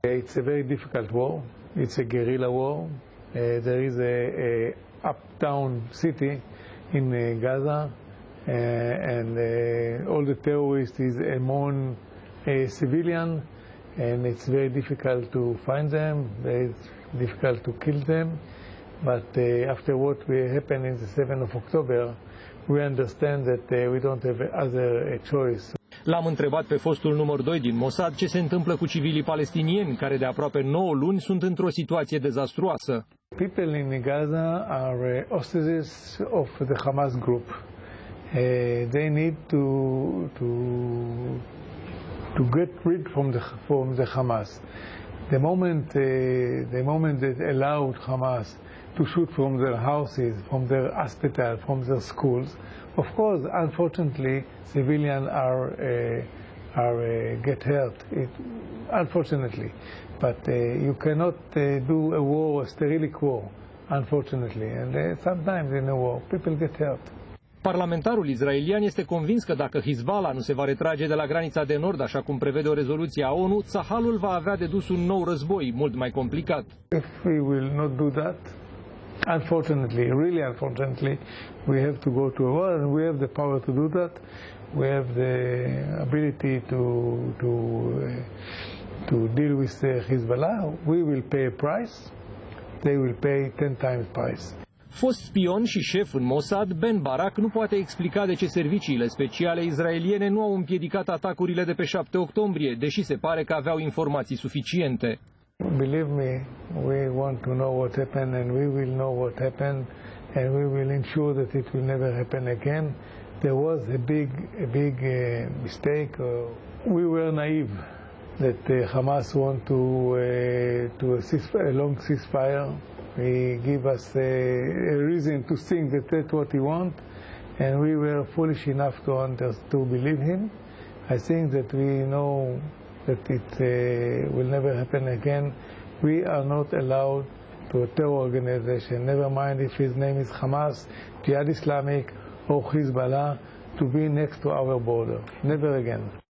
It's a very difficult war. It's a guerrilla war. There is a uptown city in Gaza, and all the terrorists is among civilian, and it's very difficult to find them. Very difficult to kill them. But after what happened in the 7th of October, we understand that we don't have other choice. L-am întrebat pe fostul număr 2 din Mossad ce se întâmplă cu civilii palestinieni care de aproape 9 luni sunt într-o situație dezastruoasă. People in Gaza are hostages of the Hamas group. They need to get rid from the Hamas. The moment they allowed Hamas to shoot from their houses, from their hospital, from their schools, of course, unfortunately, civilians get hurt. Unfortunately, but you cannot do a war, a sterilic war, unfortunately, and sometimes in a war, people get hurt. Parlamentarul israelian este convins că dacă Hezbollah nu se va retrage de la granița de nord, așa cum prevede o rezoluție a ONU, Tsahalul va avea de dus un nou război, mult mai complicat. If we will not do that, unfortunately, really unfortunately, we have to go to a war, and we have the power to do that. We have the ability to deal with Hezbollah. We will pay a price. They will pay 10 times price. Fost spion și șef în Mossad, Ben Barak nu poate explica de ce serviciile speciale israeliene nu au împiedicat atacurile de pe 7 octombrie, deși se pare că aveau informații suficiente. Believe me, we want to know what happened, and we will know what happened, and we will ensure that it will never happen again. There was a big mistake. We were naive that Hamas want to a long ceasefire. He gave us a reason to think that that's what he want, and we were foolish enough to believe him. I think that we know that it will never happen again. We are not allowed to a terror organization, never mind if his name is Hamas, Jihad Islamic, or Hezbollah, to be next to our border. Never again.